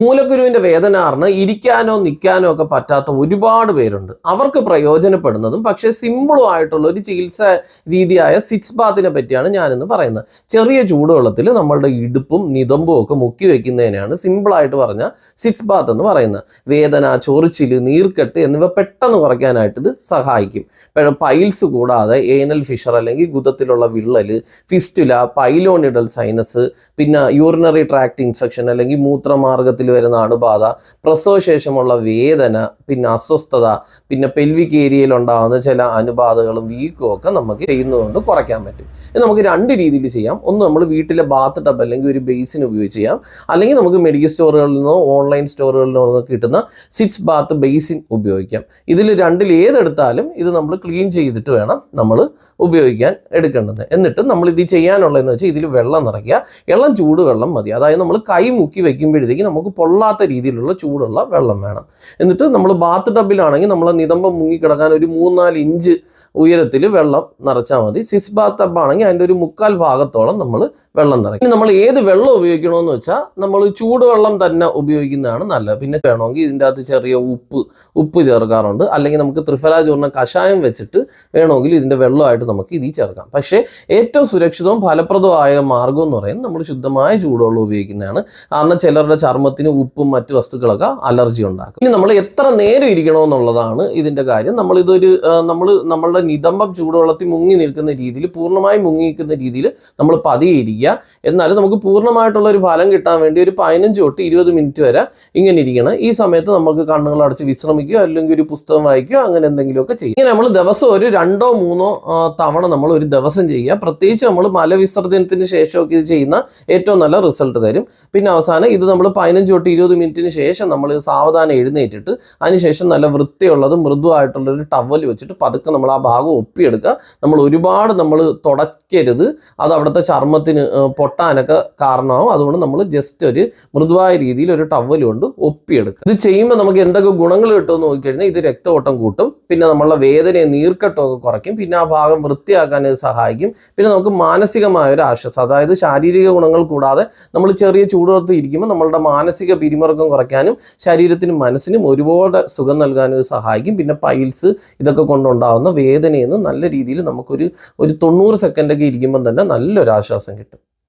മൂലക്കുരുവിന്റെ വേദന കാരണം ഇരിക്കാനോ നിൽക്കാനോ ഒക്കെ പറ്റാത്ത ഒരുപാട് പേരുണ്ട്. അവർക്ക് പ്രയോജനപ്പെടുന്നതും പക്ഷേ സിമ്പിളും ആയിട്ടുള്ള ഒരു ചികിത്സാ രീതിയായ സിറ്റ്സ് ബാത്തിനെ പറ്റിയാണ് ഞാനിന്ന് പറയുന്നത്. ചെറിയ ചൂടുവെള്ളത്തിൽ നമ്മളുടെ ഇടുപ്പും നിതമ്പും ഒക്കെ മുക്കി വെക്കുന്നതിനാണ് സിമ്പിളായിട്ട് പറഞ്ഞ സിറ്റ്സ് ബാത്ത് എന്ന് പറയുന്നത്. വേദന, ചൊറിച്ചിൽ, നീർക്കെട്ട് എന്നിവ പെട്ടെന്ന് കുറയ്ക്കാനായിട്ട് ഇത് സഹായിക്കും. പൈൽസ് കൂടാതെ ഏനൽ ഫിഷർ അല്ലെങ്കിൽ ഗുദത്തിലുള്ള വിള്ളൽ, ഫിസ്റ്റുല, പൈലോണിഡൽ സൈനസ്, പിന്നെ യൂറിനറി ട്രാക്ട് ഇൻഫെക്ഷൻ അല്ലെങ്കിൽ മൂത്രമാർഗത്തിൽ വരുന്ന അണുബാധ, പ്രസവശേഷമുള്ള വേദന, പിന്നെ അസ്വസ്ഥത, പിന്നെ പെൽവിക് ഏരിയയിൽ ഉണ്ടാകുന്ന ചില അണുബാധകളും വീക്കും ഒക്കെ നമുക്ക് ചെയ്യുന്നതുകൊണ്ട് കുറയ്ക്കാൻ പറ്റും. ഇത് നമുക്ക് രണ്ട് രീതിയിൽ ചെയ്യാം. ഒന്ന് നമ്മൾ വീട്ടിലെ ബാത്ത് ടബ് അല്ലെങ്കിൽ ഒരു ബേസിൻ ഉപയോഗിച്ച് ചെയ്യാം. അല്ലെങ്കിൽ നമുക്ക് മെഡിക്കൽ സ്റ്റോറുകളിൽ നിന്നോ ഓൺലൈൻ സ്റ്റോറുകളിൽ നിന്നോ കിട്ടുന്ന സിറ്റ്സ് ബാത്ത് ബേസിൻ ഉപയോഗിക്കാം. ഇതിൽ രണ്ടിൽ ഏതെടുത്താലും ഇത് നമ്മൾ ക്ലീൻ ചെയ്തിട്ട് വേണം നമ്മൾ ഉപയോഗിക്കാൻ എടുക്കേണ്ടത്. എന്നിട്ട് നമ്മൾ ഇത് ചെയ്യാനുള്ളതെന്ന് വെച്ചാൽ ഇതിൽ വെള്ളം നിറയ്ക്കുക. ഇളം ചൂടുവെള്ളം മതി. അതായത് നമ്മൾ കൈ മുക്കി വെക്കുമ്പോഴത്തേക്ക് നമുക്ക് പൊള്ളാത്ത രീതിയിലുള്ള ചൂടുള്ള വെള്ളം വേണം. എന്നിട്ട് നമ്മൾ ബാത്ത് ടബിലാണെങ്കിൽ നമ്മൾ നിതമ്പം മുങ്ങിക്കിടക്കാൻ ഒരു 3-4 ഇഞ്ച് ഉയരത്തിൽ വെള്ളം നിറച്ചാൽ മതി. സിറ്റ്സ് ബാത്ത് ടബ് ആണെങ്കിൽ അതിൻ്റെ ഒരു 3/4 ഭാഗത്തോളം നമ്മൾ വെള്ളം നിറയ്ക്കും. ഇനി നമ്മൾ ഏത് വെള്ളം ഉപയോഗിക്കണമെന്ന് വെച്ചാൽ നമ്മൾ ചൂടുവെള്ളം തന്നെ ഉപയോഗിക്കുന്നതാണ് നല്ലത്. പിന്നെ വേണമെങ്കിൽ ഇതിൻ്റെ അകത്ത് ചെറിയ ഉപ്പ് ചേർക്കാറുണ്ട്. അല്ലെങ്കിൽ നമുക്ക് ത്രിഫല ചൂർണ്ണ കഷായം വെച്ചിട്ട് വേണമെങ്കിൽ ഇതിൻ്റെ വെള്ളമായിട്ട് നമുക്ക് ഇതിൽ ചേർക്കാം. പക്ഷേ ഏറ്റവും സുരക്ഷിതവും ഫലപ്രദമായ മാർഗം എന്ന് പറയുന്നത് നമ്മൾ ശുദ്ധമായ ചൂടുവെള്ളം ഉപയോഗിക്കുന്നതാണ്. കാരണം ചിലരുടെ ചർമ്മത്തിന് ഉപ്പും മറ്റു വസ്തുക്കളൊക്കെ അലർജി ഉണ്ടാക്കും. ഇനി നമ്മൾ എത്ര നേരം ഇരിക്കണമെന്നുള്ളതാണ് ഇതിൻ്റെ കാര്യം. നമ്മളുടെ നിതമ്പം ചൂടുവെള്ളത്തിൽ മുങ്ങി നിൽക്കുന്ന രീതിയിൽ, പൂർണ്ണമായും മുങ്ങി നിൽക്കുന്ന രീതിയിൽ നമ്മൾ പതിയെ ഇരിക്കുക. എന്നാലും നമുക്ക് പൂർണ്ണമായിട്ടുള്ള ഒരു ഫലം കിട്ടാൻ വേണ്ടി ഒരു 15 തൊട്ട് 20 മിനിറ്റ് വരെ ഇങ്ങനെ ഇരിക്കണം. ഈ സമയത്ത് നമുക്ക് കണ്ണുകൾ അടച്ച് വിശ്രമിക്കുകയോ അല്ലെങ്കിൽ ഒരു പുസ്തകം വായിക്കുകയോ അങ്ങനെ എന്തെങ്കിലുമൊക്കെ ചെയ്യും. ഇങ്ങനെ നമ്മൾ ദിവസം ഒരു 2-3 തവണ നമ്മൾ ഒരു ദിവസം ചെയ്യുക. പ്രത്യേകിച്ച് നമ്മൾ മലവിസർജനത്തിന് ശേഷമൊക്കെ ഇത് ചെയ്യുന്ന ഏറ്റവും നല്ല റിസൾട്ട് തരും. പിന്നെ അവസാനം ഇത് നമ്മൾ 15 തൊട്ട് 20 മിനിറ്റിന് ശേഷം നമ്മൾ സാവധാനം എഴുന്നേറ്റിട്ട് അതിനുശേഷം നല്ല വൃത്തിയുള്ളതും മൃദുവായിട്ടുള്ളൊരു ടവൽ വെച്ചിട്ട് പതുക്കെ നമ്മൾ ആ ഭാഗം ഒപ്പിയെടുക്കുക. നമ്മൾ ഒരുപാട് തുടയ്ക്കരുത്. അത് അവിടുത്തെ ചർമ്മത്തിന് പൊട്ടാനൊക്കെ കാരണമാവും. അതുകൊണ്ട് നമ്മൾ ജസ്റ്റ് ഒരു മൃദുവായ രീതിയിൽ ഒരു ടവൽ കൊണ്ട് ഒപ്പിയെടുക്കുക. ഇത് ചെയ്യുമ്പോൾ നമുക്ക് എന്തൊക്കെ ഗുണങ്ങൾ കിട്ടുമെന്ന് നോക്കിക്കഴിഞ്ഞാൽ ഇത് രക്തഓട്ടം കൂട്ടും. പിന്നെ നമ്മളുടെ വേദനയും നീർക്കെട്ടൊക്കെ കുറയ്ക്കും. പിന്നെ ആ ഭാഗം വൃത്തിയാക്കാൻ ഇത് സഹായിക്കും. പിന്നെ നമുക്ക് മാനസികമായ ഒരു ആശ്വാസം, അതായത് ശാരീരിക ഗുണങ്ങൾ കൂടാതെ നമ്മൾ ചെറിയ ചൂടുവെള്ളത്തിൽ ഇരിക്കുമ്പോൾ നമ്മളുടെ മാനസിക പിരിമുറുക്കം കുറയ്ക്കാനും ശരീരത്തിനും മനസ്സിനും ഒരുപാട് സുഖം നൽകാനും ഇത് സഹായിക്കും. പിന്നെ പൈൽസ് ഇതൊക്കെ കൊണ്ടുണ്ടാകുന്ന വേദനയിൽ നിന്ന് നല്ല രീതിയിൽ നമുക്കൊരു 90 സെക്കൻഡൊക്കെ ഇരിക്കുമ്പോൾ തന്നെ നല്ലൊരു ആശ്വാസം കിട്ടും.